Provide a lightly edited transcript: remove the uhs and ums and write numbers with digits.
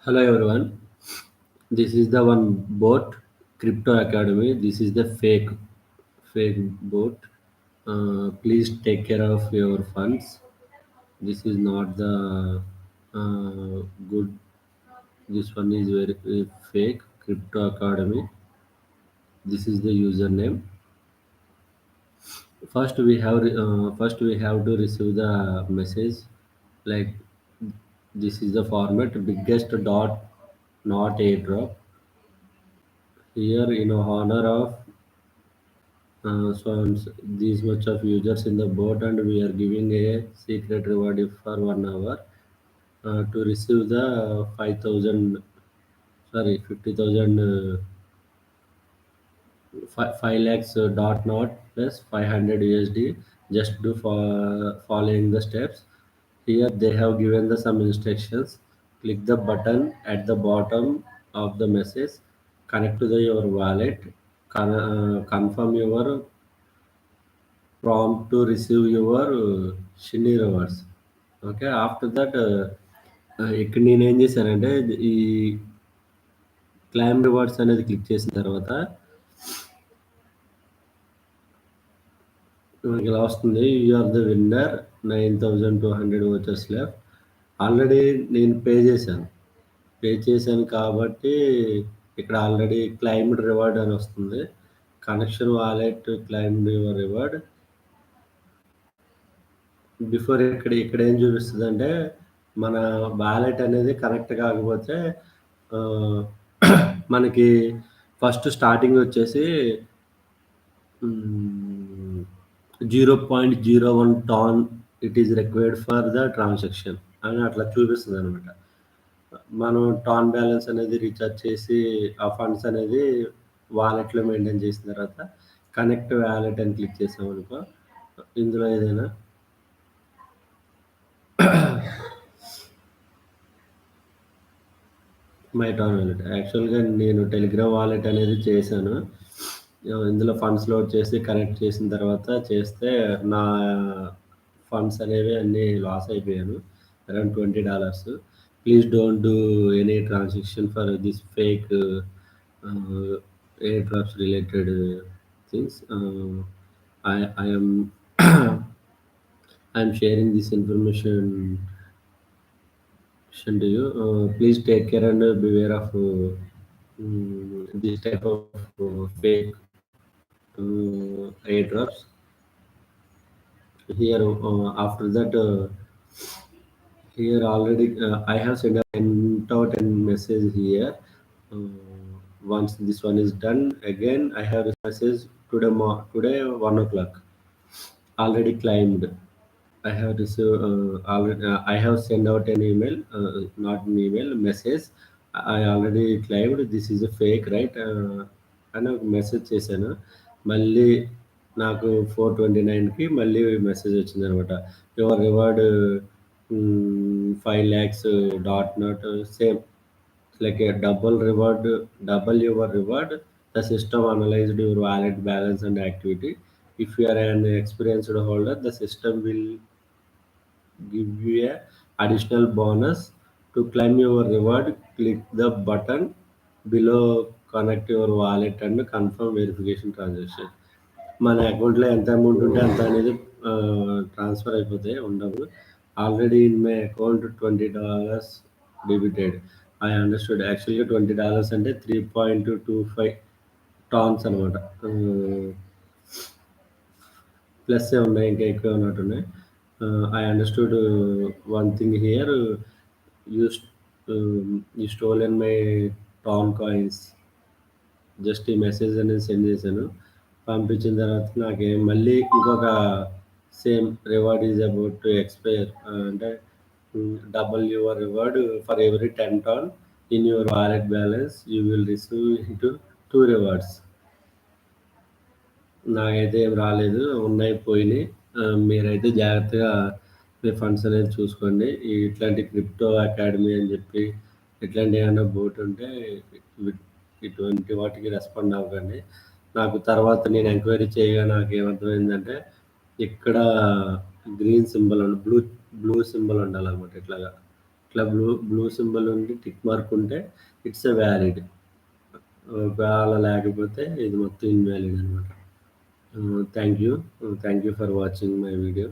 Hello everyone. This is the one bot Crypto Academy. This is the fake bot. Please take care of your funds. This is not the good. This one is very fake Crypto Academy. This is the username. First we have to receive the message like this is the format biggest dot not airdrop here in honor of these much of users in the boat and we are giving a secret reward if for 1 hour to receive the 5000 sorry 50,000 5 lakhs dot not plus 500 USD just do for following the steps. Here they have given the some instructions. Click the button at the bottom of the message, connect to your wallet, confirm your prompt to receive your shiny rewards. Okay. After that ఇక్కడ నేనేం చేశానంటే ఈ claim rewards అనేది click చేసిన తర్వాత మనకి ఇలా వస్తుంది. You are the winner 9200 vouchers left. Already నేను పే చేశాను కాబట్టి ఇక్కడ ఆల్రెడీ క్లైమ్డ్ రివార్డ్ అని వస్తుంది. Connection wallet claimed your reward. Before ఇక్కడ ఏం చూపిస్తదంటే, మన వాలెట్ అనేది కనెక్ట్ కాకపోతే ఆహ్, మనకి ఫస్ట్ స్టార్టింగ్ వచ్చేసి హ్మ్. 0.01 tan it is required for the transaction అని అట్లా చూపిస్తదనమాట. మనం టాన్ బ్యాలెన్స్ అనేది రీచార్జ్ చేసి, ఆ ఫండ్స్ అనేది వాలెట్‌లో మెయింటైన్ చేసిన తర్వాత కనెక్ట్ వాలెట్ అని క్లిక్ చేసామనుకో, ఇందులో ఏదైనా మై టాన్ వాలెట్. యాక్చువల్‌గా నేను టెలిగ్రామ్ వాలెట్ అనేది చేశాను. ఇందులో ఫండ్స్ లోడ్ చేసి కనెక్ట్ చేసిన తర్వాత చేస్తే నా ఫండ్స్ అనేవి అన్నీ లాస్ అయిపోయాను. Around $20. Please don't do any transaction for this fake air drops related things. I am I am sharing this information to you. Please take care and beware of this type of fake airdrops. Here, after that, here already I have sent out a message here. Once this one is done, again I have a message today 1 o'clock already claimed. I have received already. I have sent out an email, not an email, message. I already claimed this is a fake, right? అని ఒక message చేశాను. మళ్ళీ నాకు 4:29కి మళ్ళీ message వచ్చిందనమాట. Your reward 5 lakhs dot not same like a double your reward. The system analyzed your wallet balance and activity. If you are an experienced holder, the system will give you a additional bonus. To claim your reward, click the button below, connect your wallet and confirm verification transaction. మన అకౌంట్లో ఎంత amount ఉంటే అంత అనేది transfer అయిపోతాయి, ఉండవు. Already in my account $20 debited. I understood. యాక్చువల్గా $20 అంటే 3.25 టాన్స్ అనమాట. ప్లస్ ఉన్నాయి, ఇంకా ఎక్కువ ఉన్నట్టున్నాయి. I understood one thing here. You you stolen my TON coins. Just ఈ మెసేజ్ అనేది సెండ్ చేశాను. పంపించిన తర్వాత నాకేం మళ్ళీ ఇంకొక same reward is about to expire అంటే double your reward for every 10 TON in your wallet balance you will receive into 2 rewards. నాకైతే ఏం రాలేదు. ఉన్నాయి, పోయినాయి. మీరైతే జాగ్రత్తగా మీ ఫండ్స్ అనేది చూసుకోండి. ఇట్లాంటి క్రిప్టో అకాడమీ అని చెప్పి ఇట్లాంటి ఏమైనా బోట్ ఉంటే ఇటువంటి వాటికి రెస్పాండ్ అవ్వకండి. నాకు తర్వాత నేను ఎంక్వైరీ చేయగా నాకేమర్థమైందంటే, ఇక్కడ గ్రీన్ సింబల్ బ్లూ సింబల్ ఉండాలన్నమాట. ఇట్లాగా ఇట్లా బ్లూ సింబల్ ఉండి టిక్ మార్క్ ఉంటే ఇట్స్ ఎ వ్యాలిడ్. ఒకవేళ లేకపోతే ఇది మొత్తం ఇన్వాలిడ్ అనమాట. Thank you. Thank you for watching my video.